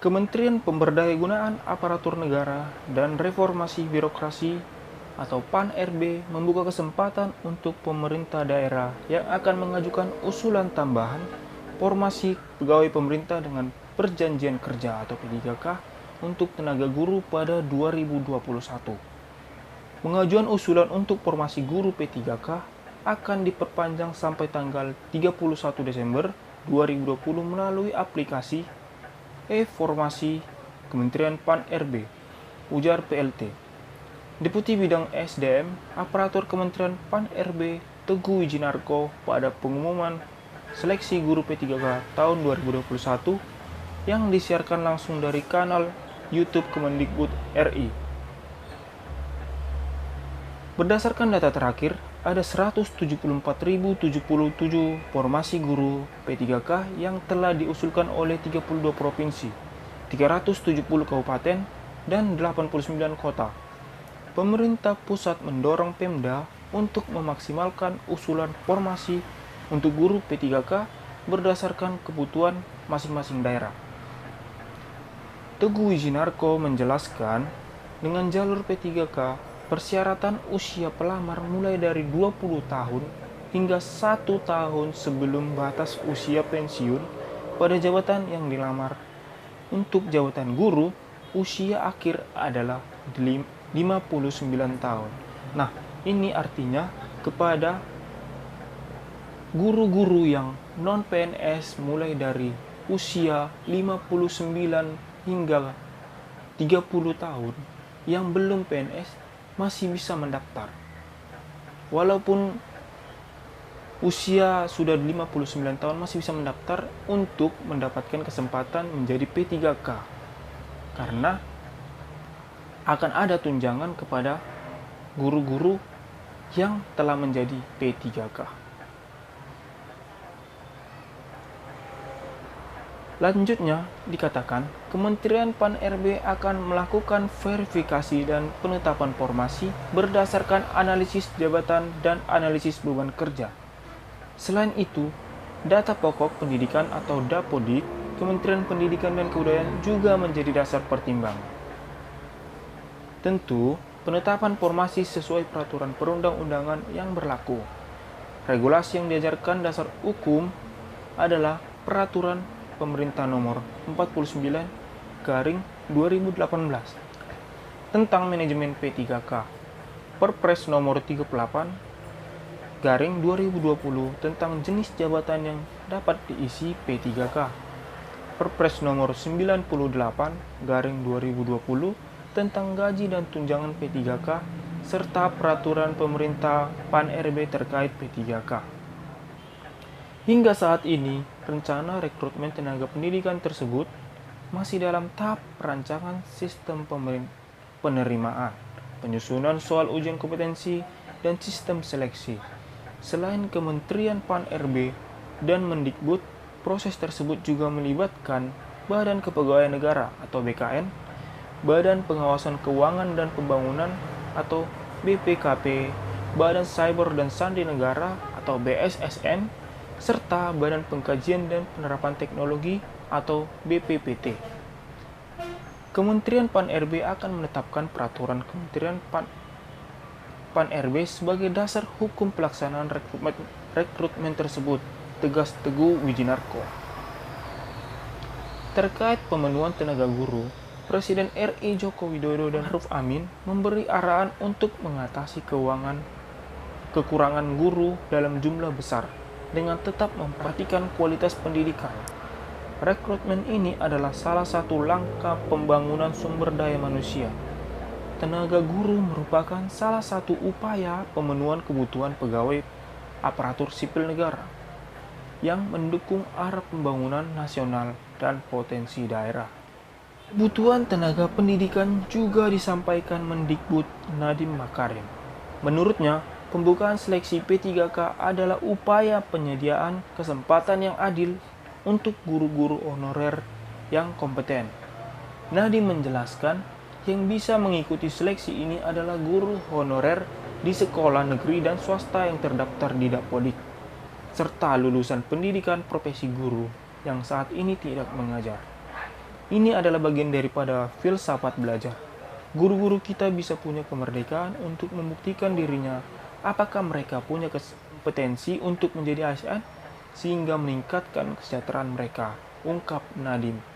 Kementerian Pemberdayagunaan Aparatur Negara dan Reformasi Birokrasi atau PAN-RB membuka kesempatan untuk pemerintah daerah yang akan mengajukan usulan tambahan formasi pegawai pemerintah dengan perjanjian kerja atau P3K untuk tenaga guru pada 2021. Pengajuan usulan untuk formasi guru P3K akan diperpanjang sampai tanggal 31 Desember 2020 melalui aplikasi e-formasi Kementerian PAN-RB, ujar PLT. Deputi Bidang SDM Aparatur Kementerian PAN-RB Teguh Wijinarko pada pengumuman seleksi guru P3K tahun 2021 yang disiarkan langsung dari kanal YouTube Kemendikbud RI. Berdasarkan data terakhir, ada 174.077 formasi guru P3K yang telah diusulkan oleh 32 provinsi, 370 kabupaten, dan 89 kota. Pemerintah pusat mendorong Pemda untuk memaksimalkan usulan formasi untuk guru P3K berdasarkan kebutuhan masing-masing daerah. Teguh Wijinarko menjelaskan, dengan jalur P3K, persyaratan usia pelamar mulai dari 20 tahun hingga 1 tahun sebelum batas usia pensiun pada jabatan yang dilamar. Untuk jabatan guru, usia akhir adalah 59 tahun. Nah, ini artinya kepada guru-guru yang non-PNS mulai dari usia 59 hingga 30 tahun yang belum PNS masih bisa mendaftar. Walaupun usia sudah 59 tahun masih bisa mendaftar untuk mendapatkan kesempatan menjadi P3K. Karena akan ada tunjangan kepada guru-guru yang telah menjadi P3K. Lanjutnya, dikatakan Kementerian PAN-RB akan melakukan verifikasi dan penetapan formasi berdasarkan analisis jabatan dan analisis beban kerja. Selain itu, data pokok pendidikan atau Dapodik Kementerian Pendidikan dan Kebudayaan juga menjadi dasar pertimbangan. Tentu, penetapan formasi sesuai peraturan perundang-undangan yang berlaku. Regulasi yang diajarkan dasar hukum adalah Peraturan Pemerintah Nomor 49/2018 tentang manajemen P3K, Perpres Nomor 38/2020 tentang jenis jabatan yang dapat diisi P3K, Perpres Nomor 98/2020 tentang gaji dan tunjangan P3K, serta Peraturan Pemerintah PAN-RB terkait P3K. Hingga saat ini, rencana rekrutmen tenaga pendidikan tersebut masih dalam tahap perancangan sistem penerimaan, penyusunan soal ujian kompetensi, dan sistem seleksi. Selain Kementerian PAN-RB dan Mendikbud, proses tersebut juga melibatkan Badan Kepegawaian Negara atau BKN, Badan Pengawasan Keuangan dan Pembangunan atau BPKP, Badan Cyber dan Sandi Negara atau BSSN, serta Badan Pengkajian dan Penerapan Teknologi atau BPPT. Kementerian PAN-RB akan menetapkan peraturan Kementerian PAN-RB sebagai dasar hukum pelaksanaan rekrutmen tersebut, tegas Teguh Wijinarko. Terkait pemenuhan tenaga guru, Presiden RI Joko Widodo dan Ruf Amin memberi arahan untuk mengatasi kekurangan guru dalam jumlah besar dengan tetap memperhatikan kualitas pendidikan. Rekrutmen ini adalah salah satu langkah pembangunan sumber daya manusia. Tenaga guru merupakan salah satu upaya pemenuhan kebutuhan pegawai aparatur sipil negara yang mendukung arah pembangunan nasional dan potensi daerah. Kebutuhan tenaga pendidikan juga disampaikan Mendikbud Nadiem Makarim. Menurutnya, pembukaan seleksi P3K adalah upaya penyediaan kesempatan yang adil untuk guru-guru honorer yang kompeten. Nadiem menjelaskan, yang bisa mengikuti seleksi ini adalah guru honorer di sekolah negeri dan swasta yang terdaftar di Dapodik, serta lulusan pendidikan profesi guru yang saat ini tidak mengajar. Ini adalah bagian daripada filsafat belajar. Guru-guru kita bisa punya kemerdekaan untuk membuktikan dirinya apakah mereka punya kompetensi untuk menjadi ASN sehingga meningkatkan kesejahteraan mereka, ungkap Nadiem.